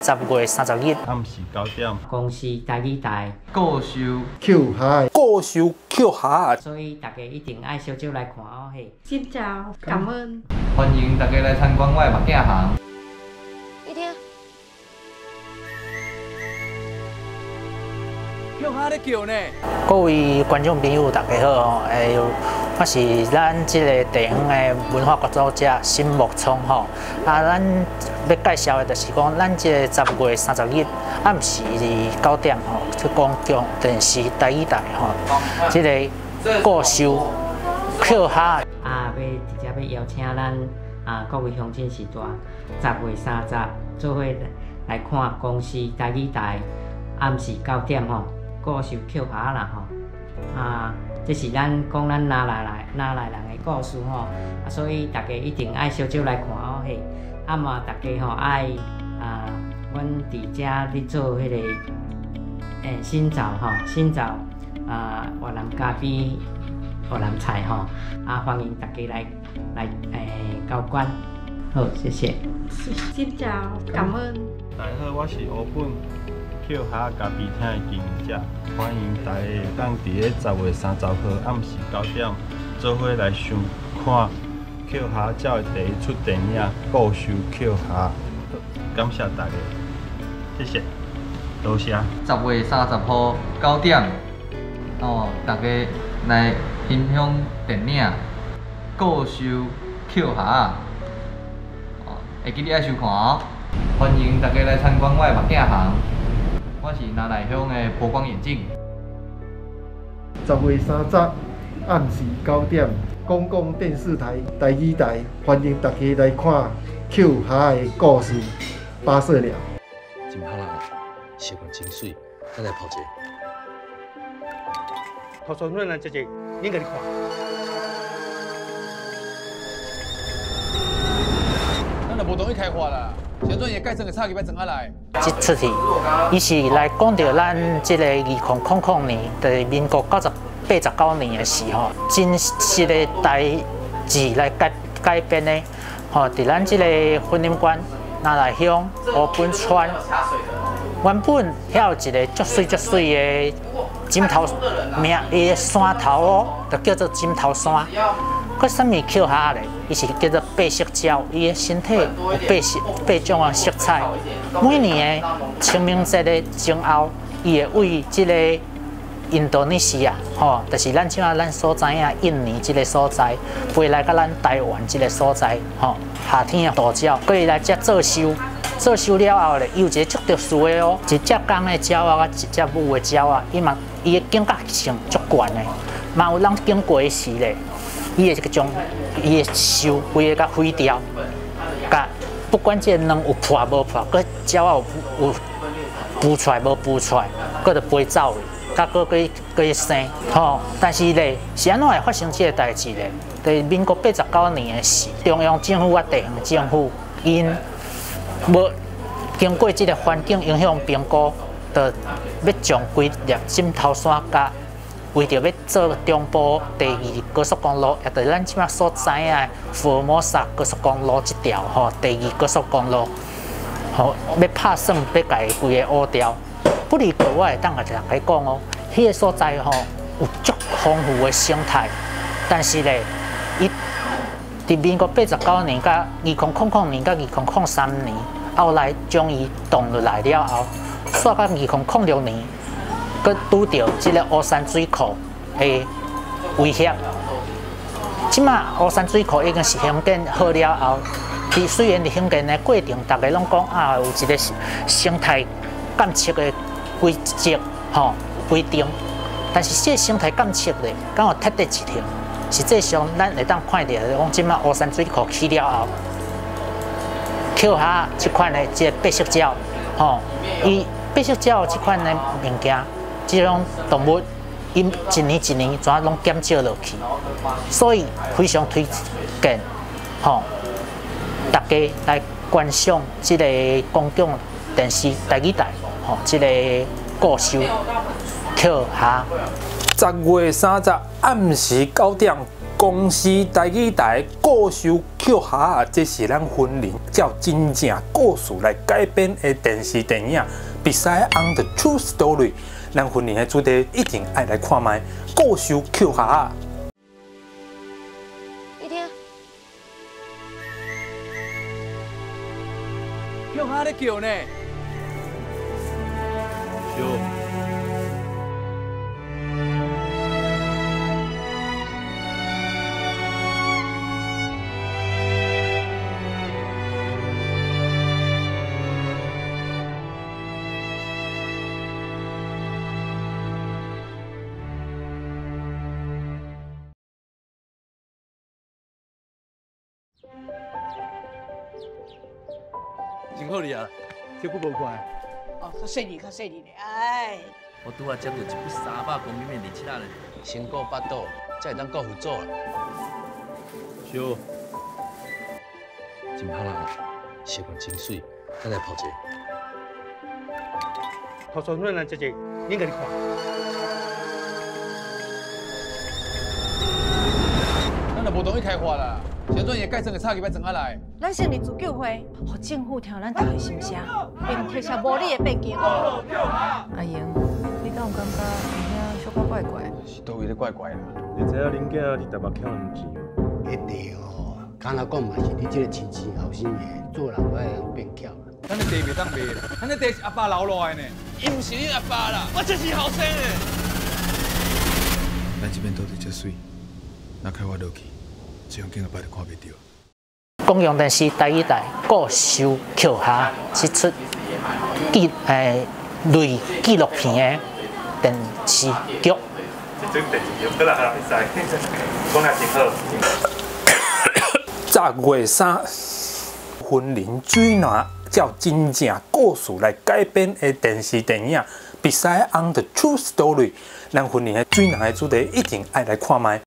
10月30日暗时9点，公司台语台固收Q 下，固收扣下，所以大家一定爱小少来看哦嘿。xin chào, cảm ơn. 欢迎大家来参观我的目镜行。一天。叫下咧叫呢？各位观众朋友，大家好吼！我是咱即个地方的文化工作者沈木聪吼。咱要介绍的就是讲，咱即个10月30日暗时9点吼，去公共电视台语台吼，即个固收扣下。要直接要邀请咱各位乡亲时代10月30日做伙来看公司台语台暗时9点吼，固收扣下啦吼。这是咱讲咱拿来人的故事吼，所以大家一定爱小少来看哦嘿。嘛，大家吼爱阮伫遮咧做迄个新枣吼，新枣越南咖啡、越南菜吼，欢迎大家来交关。好，谢谢。Xin chào, cảm ơn. 大家好，我是欧本。Q 下咖啡厅的经营者，欢迎大家当伫个10月30号暗时9点，做伙来收看 Q 下照的第一出电影《固收 Q 下》，感谢大家，谢谢，多谢。10月30号9点，大家来欣赏电影《固收 Q 下》，会记得爱收看哦。欢迎大家来参观我的目镜行。我是南内乡的波光眼镜。10月30日暗时9点，公共电视台台语台，欢迎大家来看 Q 下的故事8岁了。真漂亮，洗款真水，咱来泡一下。头先咱姐姐，恁家己看。咱就无同意开发啦。现在也改成个差距要整下来。这出戏，伊是来讲到咱这个2000年，就是民国89年的时候，真实的代志来改编的。吼，伫咱这个婚姻馆、南内乡、乌本村，原本遐有一个足水的枕头名，伊的山头哦，就叫做枕头山。佮啥物扣下咧？伊是叫做白色鸟，伊的身体有8种的色彩。每年的清明节的前后，伊会为即个印度尼西亚，吼，就是咱即咱所知影印尼即个所在，飞来到咱台湾即个所在，吼，夏天的渡鸟，过来遮做收。做收了后咧，伊有一个足特殊的哦，一只公的鸟啊，甲一只母的鸟啊，伊的境界性足悬的，嘛有人经过时咧。伊会将伊的收规个甲毁掉，甲不管这卵有破无破，佮鸟仔有孵出来无孵出来，佮就飞走去，甲佮生吼。但是咧，是安怎会发生这个代志咧？就是民国89年的事，中央政府啊、地方政府因无经过这个环境影响评估，就要将规粒枕头山甲。为着要做中部第2高速公路，也就是咱即摆所知影的福尔摩沙高速公路这条吼，第2高速公路，吼要拍算要甲伊规个乌掉。不离过我会当甲大家讲哦，迄个所在吼有足丰富的生态，但是咧，伊伫民国89年、甲2000年、甲2003年后来将伊动落来了后，煞到2006年。佮拄到即个乌山水库的威胁，即马乌山水库已经是兴建好了后，虽然伫兴建的过程，大家拢讲有一个生态监测的规则规定，但是这生态监测咧，敢有贴得一条？实际上，咱会当看到讲，即马乌山水库起了后，扣下即款的即个白色鸟，伊白色鸟即款的物件。这种动物，因一年怎样拢减少落去，所以非常推荐，大家来观赏这个公共电视台语台，这个固收扣下。10月30日暗时9点，公司台语台故事曲下，这是咱婚礼照真正故事来改编的电视电影。比赛 on the true story， 咱婚礼的主题一定爱来看卖。故事曲下。一天，叫下咧叫呢？真好哩啊，这久无看。哦，较细腻咧，哎。我拄啊接到一笔300公里面利息咧，先顾巴肚，才会当顾辅助啦。小，真漂亮啊，洗款真水，咱来泡一下。头船软来，姐姐，恁家己看。咱若无同意开发啦，现在也改正个差价要怎啊来？咱成立自救会，互政府听咱大家心声，并贴下无理的变更。阿英，你敢有感觉有影小可怪怪？是倒位咧怪怪啦。你知影恁囝伫台北欠人钱吗？一定哦，敢若讲嘛是你这个亲戚后生的，做人要变巧啦。咱的地袂当卖啦，咱的地是阿爸留落来呢，伊毋是恁阿爸啦，我这是后生的。咱这边土地遮水，若开发落去，这样景阿爸就看袂到。公共电视台语台故事曲下是出类纪录片的电视剧。这种电视剧好啦，会使，讲来真好。10月3，婚礼水暖照真正故事来改编的电视电影。比赛 on the true story， 咱婚礼的水暖的主题一定爱来看卖。